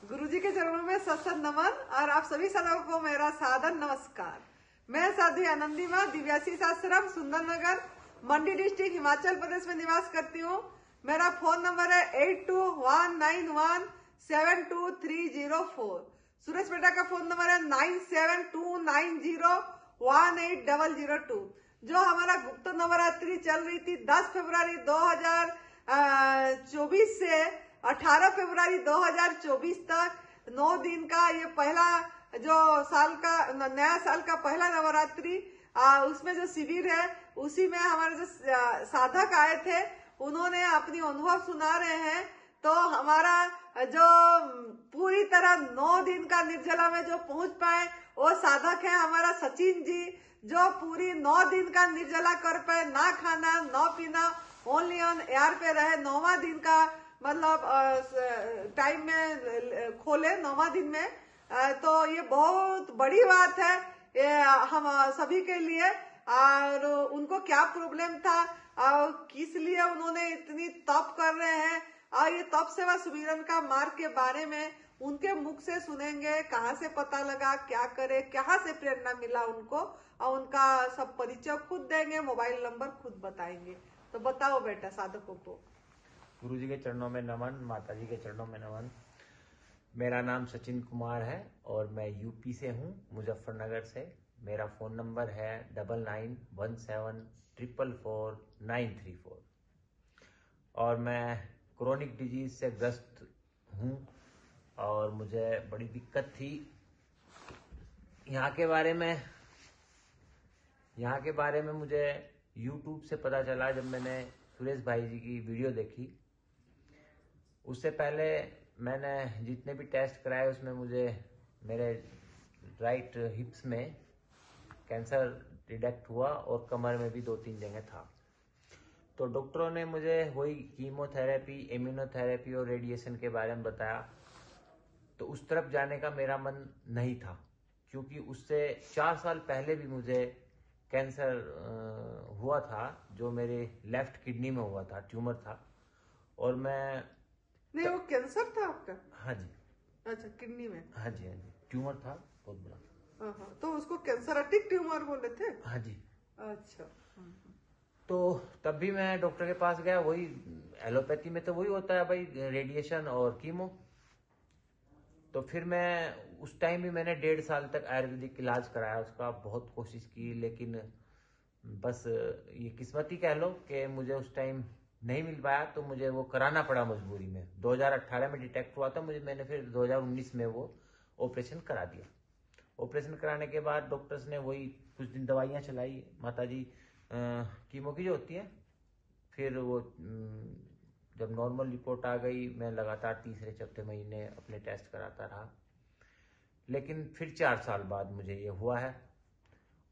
गुरुजी के चरणों में सत नमन और आप सभी साधकों को मेरा सादर नमस्कार। मैं साध्वी आनंदी माँ दिव्याशीष आश्रम सुंदरनगर मंडी डिस्ट्रिक्ट हिमाचल प्रदेश में निवास करती हूँ। मेरा फोन नंबर है 8219172304। सुरेश बेटा का फोन नंबर है 9729018002। जो हमारा गुप्त नवरात्रि चल रही थी 10 फरवरी 2024 से 18 फरवरी 2024 तक 9 दिन का ये पहला जो साल का नया साल का पहला नवरात्रि उसमें जो शिविर है उसी में हमारे जो साधक आए थे उन्होंने अपनी अनुभव सुना रहे हैं। तो हमारा जो पूरी तरह 9 दिन का निर्जला में जो पहुंच पाए वो साधक है हमारा सचिन जी, जो पूरी 9 दिन का निर्जला कर पाए, ना खाना ना पीना, ओनली ऑन एयर पे रहे। 9वां दिन का मतलब टाइम में खोले 9वां दिन में। तो ये बहुत बड़ी बात है ये हम सभी के लिए। और उनको क्या प्रॉब्लम था और किस लिए उन्होंने इतनी तप कर रहे हैं और ये तप सेवा सुमिरन का मार्ग के बारे में उनके मुख से सुनेंगे। कहाँ से पता लगा, क्या करे, कहाँ से प्रेरणा मिला उनको, और उनका सब परिचय खुद देंगे, मोबाइल नंबर खुद बताएंगे। तो बताओ बेटा साधकों को। गुरुजी के चरणों में नमन, माताजी के चरणों में नमन। मेरा नाम सचिन कुमार है और मैं यूपी से हूँ, मुजफ्फरनगर से। मेरा फ़ोन नंबर है 9917444934 और मैं क्रोनिक डिजीज से ग्रस्त हूँ और मुझे बड़ी दिक्कत थी। यहाँ के बारे में मुझे YouTube से पता चला जब मैंने सुरेश भाई जी की वीडियो देखी। उससे पहले मैंने जितने भी टेस्ट कराए उसमें मुझे मेरे राइट हिप्स में कैंसर डिटेक्ट हुआ और कमर में भी 2-3 जगह था। तो डॉक्टरों ने मुझे वही कीमोथेरेपी, इम्यूनोथेरेपी और रेडिएशन के बारे में बताया। तो उस तरफ जाने का मेरा मन नहीं था क्योंकि उससे 4 साल पहले भी मुझे कैंसर हुआ था, जो मेरे लेफ्ट किडनी में हुआ था, ट्यूमर था। और मैं नहीं वो कैंसर था आपका? हाँ जी। अच्छा, किडनी में? हाँ जी, ट्यूमर था बहुत बड़ा। हाँ, तो उसको कैंसरेटिक ट्यूमर बोले थे? हाँ जी। अच्छा। तो तब भी मैं डॉक्टर के पास गया, वही एलोपैथी में तो वही होता है भाई, रेडिएशन और कीमो। तो फिर मैं उस टाइम भी मैंने 1.5 साल तक आयुर्वेदिक इलाज कराया, उसका बहुत कोशिश की, लेकिन बस ये किस्मत ही कह लो कि मुझे उस टाइम नहीं मिल पाया। तो मुझे वो कराना पड़ा मजबूरी में। 2018 में डिटेक्ट हुआ था मुझे, मैंने फिर 2019 में वो ऑपरेशन करा दिया। ऑपरेशन कराने के बाद डॉक्टर्स ने वही कुछ दिन दवाइयाँ चलाई माताजी कीमो की जो होती है। फिर वो जब नॉर्मल रिपोर्ट आ गई, मैं लगातार तीसरे चौथे महीने अपने टेस्ट कराता रहा। लेकिन फिर 4 साल बाद मुझे ये हुआ है।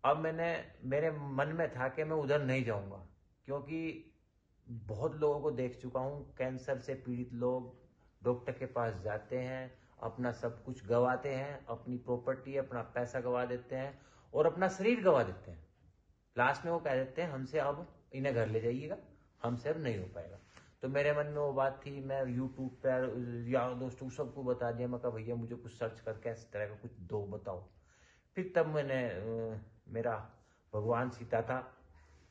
अब मेरे मन में था कि मैं उधर नहीं जाऊंगा क्योंकि बहुत लोगों को देख चुका हूँ, कैंसर से पीड़ित लोग डॉक्टर के पास जाते हैं, अपना सब कुछ गंवाते हैं, अपनी प्रॉपर्टी, अपना पैसा गंवा देते हैं और अपना शरीर गंवा देते हैं। लास्ट में वो कह देते हैं हमसे अब इन्हें घर ले जाइएगा, हमसे अब नहीं हो पाएगा। तो मेरे मन में वो बात थी, मैं यूट्यूब पर यार दोस्तों सबको बता दिया। मैं कहा भैया मुझे कुछ सर्च करके इस तरह का कुछ दो बताओ। फिर तब मैंने मेरा भगवान सीता था,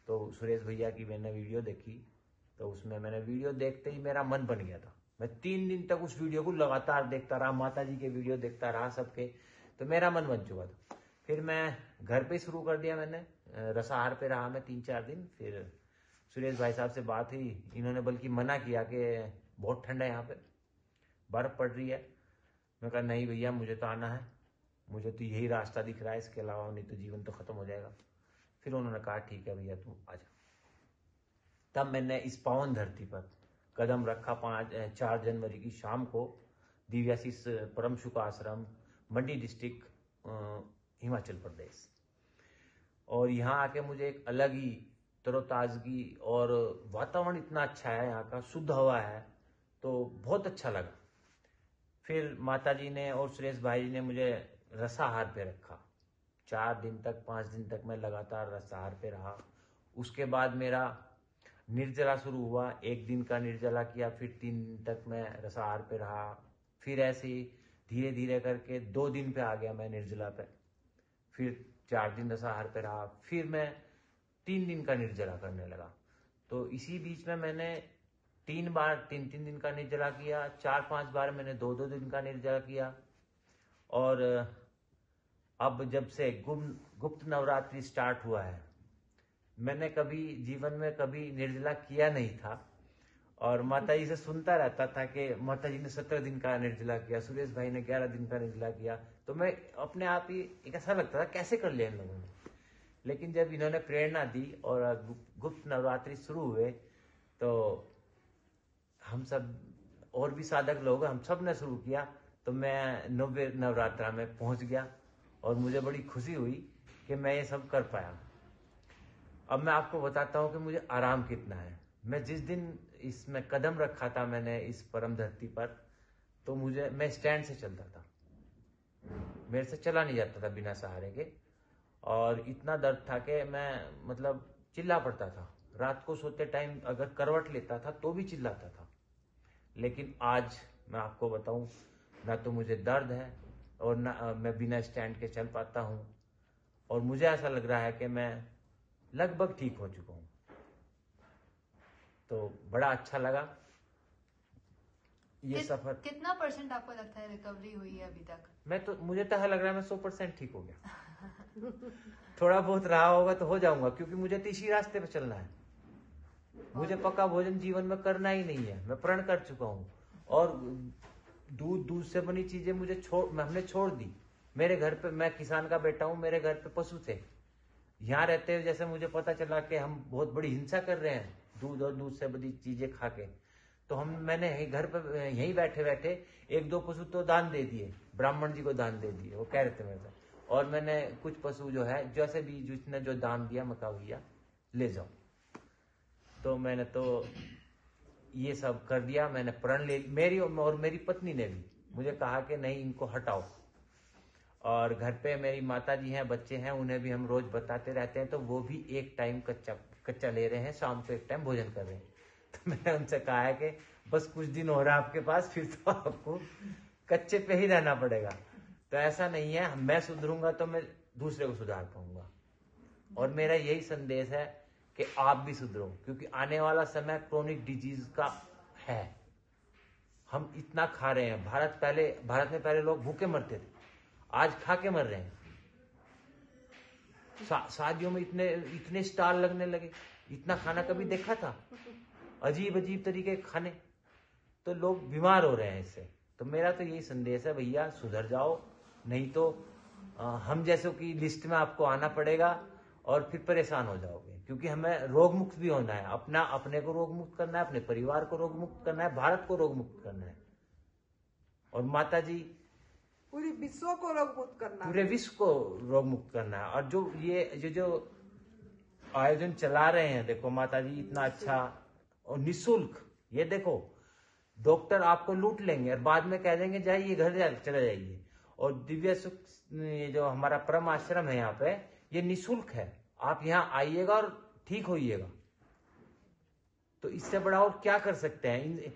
तो सुरेश भैया की मैंने वीडियो देखी। तो उसमें मैंने वीडियो देखते ही मेरा मन बन गया था। मैं 3 दिन तक उस वीडियो को लगातार देखता रहा, माता जी के वीडियो देखता रहा सबके। तो मेरा मन बन चुका था। फिर मैं घर पे शुरू कर दिया मैंने, रसाहार पे रहा मैं 3-4 दिन। फिर सुरेश भाई साहब से बात हुई, इन्होंने बल्कि मना किया कि बहुत ठंड है यहाँ पे, बर्फ पड़ रही है। मैं कहा नहीं भैया मुझे तो आना है, मुझे तो यही रास्ता दिख रहा है, इसके अलावा नहीं तो जीवन तो खत्म हो जाएगा। फिर उन्होंने कहा ठीक है भैया तू आ जा। तब मैंने इस पावन धरती पर कदम रखा 4 जनवरी की शाम को, दिव्याशीष परम सुख आश्रम, मंडी डिस्ट्रिक्ट, हिमाचल प्रदेश। और यहाँ आके मुझे एक अलग ही तरोताजगी और वातावरण इतना अच्छा है, यहाँ का शुद्ध हवा है, तो बहुत अच्छा लगा। फिर माताजी ने और सुरेश भाई जी ने मुझे रसाहार पे रखा। 4 दिन तक 5 दिन तक मैं लगातार रसाहार पे रहा। उसके बाद मेरा निर्जला शुरू हुआ। 1 दिन का निर्जला किया, फिर 3 दिन तक मैं रसाहार पे रहा। फिर ऐसे ही धीरे धीरे करके 2 दिन पे आ गया मैं निर्जला पे, फिर 4 दिन दशाहार पे रहा, फिर मैं 3 दिन का निर्जला करने लगा। तो इसी बीच में मैंने 3 बार 3 दिन का निर्जला किया, 4-5 बार मैंने 2 दिन का निर्जला किया। और अब जब से गुप्त नवरात्रि स्टार्ट हुआ है, मैंने कभी जीवन में कभी निर्जला किया नहीं था, और माता जी से सुनता रहता था कि माता जी ने 17 दिन का निर्जला किया, सुरेश भाई ने 11 दिन का निर्जला किया। तो मैं अपने आप ही एक ऐसा लगता था कैसे कर लिया इन लोगों ने। लेकिन जब इन्होंने प्रेरणा दी और गुप्त नवरात्रि शुरू हुए, तो हम सब और भी साधक लोग, हम सब ने शुरू किया, तो मैं 90 नवरात्रा में पहुंच गया और मुझे बड़ी खुशी हुई कि मैं ये सब कर पाया। अब मैं आपको बताता हूँ कि मुझे आराम कितना है। मैं जिस दिन इसमें कदम रखा था मैंने इस परम धरती पर, तो मैं स्टैंड से चलता था, मेरे से चला नहीं जाता था बिना सहारे के, और इतना दर्द था कि मैं मतलब चिल्ला पड़ता था। रात को सोते टाइम अगर करवट लेता था तो भी चिल्लाता था। लेकिन आज मैं आपको बताऊं, ना तो मुझे दर्द है और ना मैं बिना स्टैंड के चल पाता हूं, और मुझे ऐसा लग रहा है कि मैं लगभग ठीक हो चुका हूं। तो बड़ा अच्छा लगा ये सफर। कितना % आपको लगता है रिकवरी हुई है अभी तक? मुझे तो लग रहा है मैं 100% ठीक हो गया। थोड़ा बहुत रहा होगा तो हो जाऊंगा, क्योंकि मुझे तो इसी रास्ते पे चलना है। मुझे पक्का भोजन जीवन में करना ही नहीं है, मैं प्रण कर चुका हूँ। और दूध से बनी चीजें हमने छोड़ दी। मेरे घर पे, मैं किसान का बेटा हूँ, मेरे घर पे पशु थे। यहाँ रहते हुए जैसे मुझे पता चला कि हम बहुत बड़ी हिंसा कर रहे हैं दूध और दूध से बनी चीजें खा के, तो मैंने घर पे यहीं बैठे बैठे 1-2 पशु तो दान दे दिए, ब्राह्मण जी को दान दे दिए, वो कह रहे थे मेरे से। और मैंने कुछ पशु जो है, जैसे भी जिसने जो दान दिया, मैं कहा भैया ले जाओ। तो मैंने तो ये सब कर दिया। मैंने प्रण ले, मेरी पत्नी ने भी मुझे कहा कि नहीं, इनको हटाओ। और घर पे मेरी माता जी हैं, बच्चे हैं, उन्हें भी हम रोज बताते रहते हैं, तो वो भी एक टाइम कच्चा ले रहे हैं, शाम को एक टाइम भोजन कर रहे हैं। तो मैंने उनसे कहा है कि बस कुछ दिन हो रहा है आपके पास, फिर तो आपको कच्चे पे ही रहना पड़ेगा। तो ऐसा नहीं है, मैं सुधरूंगा तो मैं दूसरे को सुधार पाऊंगा। और मेरा यही संदेश है कि आप भी सुधरो, क्योंकि आने वाला समय क्रोनिक डिजीज का है। हम इतना खा रहे हैं। भारत में पहले लोग भूखे मरते थे, आज खा के मर रहे हैं। शादियों में इतने स्टाल लगने लगे। इतना खाना कभी देखा था? अजीब अजीब तरीके के खाने, तो लोग बीमार हो रहे हैं इससे। तो मेरा तो यही संदेश है, भैया सुधर जाओ, नहीं तो हम जैसों की लिस्ट में आपको आना पड़ेगा और फिर परेशान हो जाओगे। क्योंकि हमें रोग मुक्त भी होना है, अपने को रोग मुक्त करना है, अपने परिवार को रोग मुक्त करना है, भारत को रोग मुक्त करना है, और माता जी पूरी विश्व को रोग मुक्त करना है, पूरे विश्व को रोग मुक्त करना है। और जो आयोजन चला रहे हैं, देखो माता जी इतना अच्छा और निःशुल्क, ये देखो डॉक्टर आपको लूट लेंगे और बाद में कह देंगे जाइए घर चले जाइए। और दिव्य सुख, ये जो हमारा परम आश्रम है यहाँ पे, ये निःशुल्क है। आप यहाँ आइएगा और ठीक होइएगा। तो इससे बड़ा और क्या कर सकते हैं?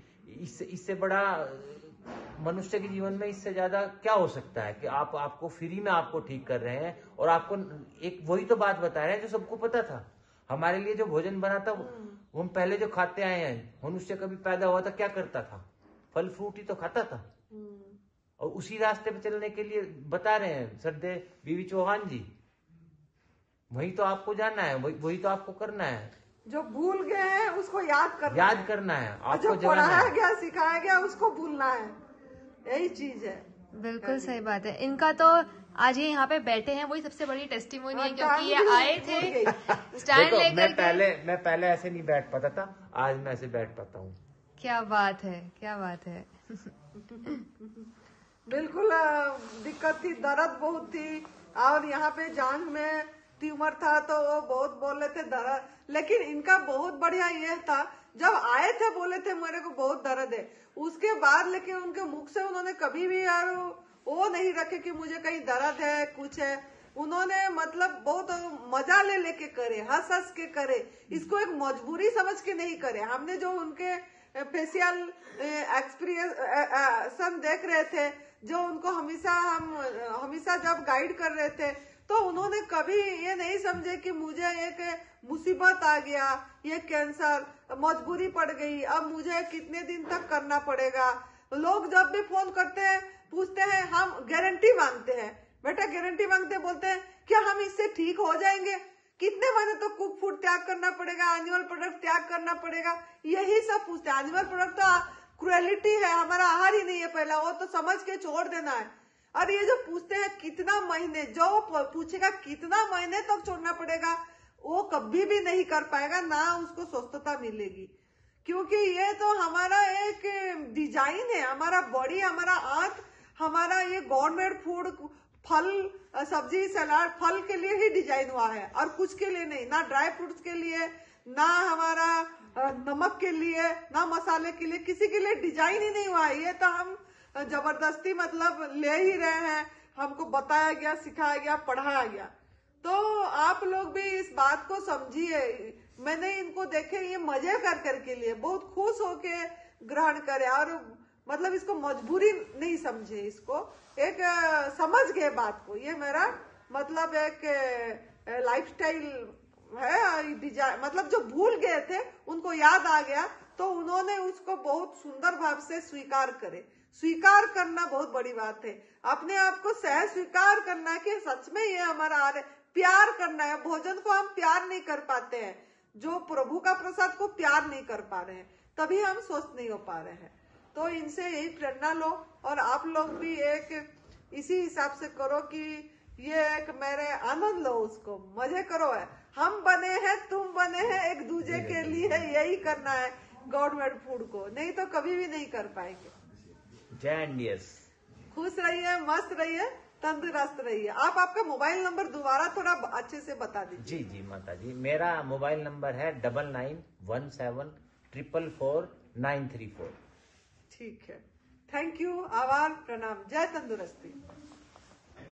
इससे बड़ा मनुष्य के जीवन में इससे ज्यादा क्या हो सकता है कि आपको फ्री में आपको ठीक कर रहे हैं। और आपको एक वही तो बात बता रहे हैं जो सबको पता था। हमारे लिए जो भोजन बना था, वो हम पहले जो खाते आए हैं। मनुष्य कभी पैदा हुआ था क्या करता था? फल फ्रूट ही तो खाता था। और उसी रास्ते पे चलने के लिए बता रहे हैं श्रद्धेय बीवी चौहान जी। वही तो आपको जाना है, वही तो आपको करना है। जो भूल गए हैं उसको याद करना है आपको, जो पढ़ाया गया सिखाया गया उसको भूलना है, यही चीज है। बिल्कुल सही बात है। इनका तो आज ये यहाँ पे बैठे हैं, वही सबसे बड़ी टेस्टिमोनी है, क्योंकि ये आए थे स्टैंड लेकर। मैं पहले ऐसे नहीं बैठ पाता था, आज मैं ऐसे बैठ पाता हूँ। क्या बात है, क्या बात है। बिल्कुल दिक्कत थी, दर्द बहुत थी, और यहाँ पे जांघ में ट्यूमर था तो वो बहुत बोल रहे थे दर्द। लेकिन इनका बहुत बढ़िया ये था, जब आए थे बोले थे मेरे को बहुत दर्द है, उसके बाद लेकिन उनके मुख से उन्होंने कभी भी यार वो नहीं रखे कि मुझे कहीं दर्द है कुछ है। उन्होंने मतलब बहुत मजा लेके करे, हंस हंस के करे, इसको एक मजबूरी समझ के नहीं करे। हमने जो उनके फेशियल एक्सप्रेशन देख रहे थे जो उनको हमेशा जब गाइड कर रहे थे, तो उन्होंने कभी ये नहीं समझे कि मुझे एक मुसीबत आ गया, ये कैंसर, मजबूरी पड़ गई, अब मुझे कितने दिन तक करना पड़ेगा। लोग जब भी फोन करते हैं पूछते हैं, हम गारंटी मांगते हैं, बेटा गारंटी मांगते, बोलते हैं क्या हम इससे ठीक हो जाएंगे, कितने महीने तो कुक फूड त्याग करना पड़ेगा, एनिमल प्रोडक्ट त्याग करना पड़ेगा, यही सब पूछते हैं। एनिमल प्रोडक्ट तो क्रुएलिटी है, हमारा आहार ही नहीं है पहला, वो तो समझ के छोड़ देना है। और ये जो पूछते हैं कितना महीने, जो पूछेगा कितना महीने तक छोड़ना पड़ेगा, वो कभी भी नहीं कर पाएगा, ना उसको स्वस्थता मिलेगी, क्योंकि ये तो हमारा एक डिजाइन है, हमारा बॉडी, हमारा आंत, हमारा ये गवर्नमेंट फूड, फल, सब्जी, सलाद, फल के लिए ही डिजाइन हुआ है और कुछ के लिए नहीं, ना ड्राई फ्रूट्स के लिए, ना हमारा नमक के लिए, ना मसाले के लिए, किसी के लिए डिजाइन ही नहीं हुआ है। ये तो हम जबरदस्ती मतलब ले ही रहे हैं, हमको बताया गया, सिखाया गया, पढ़ाया गया। तो आप लोग भी इस बात को समझिए। मैंने इनको देखे, ये मजे कर के लिए बहुत खुश होके ग्रहण करे, और मतलब इसको मजबूरी नहीं समझे, इसको एक समझ गए बात को। ये मेरा मतलब एक लाइफस्टाइल है, मतलब जो भूल गए थे उनको याद आ गया, तो उन्होंने उसको बहुत सुंदर भाव से स्वीकार करे। स्वीकार करना बहुत बड़ी बात है, अपने आप को सह स्वीकार करना कि सच में ये हमारा आहार है। प्यार करना है, भोजन को हम प्यार नहीं कर पाते हैं, जो प्रभु का प्रसाद को प्यार नहीं कर पा रहे हैं, तभी हम स्वस्थ नहीं हो पा रहे हैं। तो इनसे यही प्रेरणा लो, और आप लोग भी एक इसी हिसाब से करो कि ये एक मेरे आनंद लो, उसको मजे करो है। हम बने हैं, तुम बने हैं एक दूसरे के लिए, यही करना है गवर्नमेंट फूड को, नहीं तो कभी भी नहीं कर पाएंगे। जय इंडियस। खुश रहिए, मस्त रहिए, तंदुरुस्त रहिए। आप आपका मोबाइल नंबर दोबारा थोड़ा अच्छे से बता दीजिए। जी माता जी, मेरा मोबाइल नंबर है 9917444934। ठीक है, थैंक यू, आभार, प्रणाम, जय तंदुरुस्ती।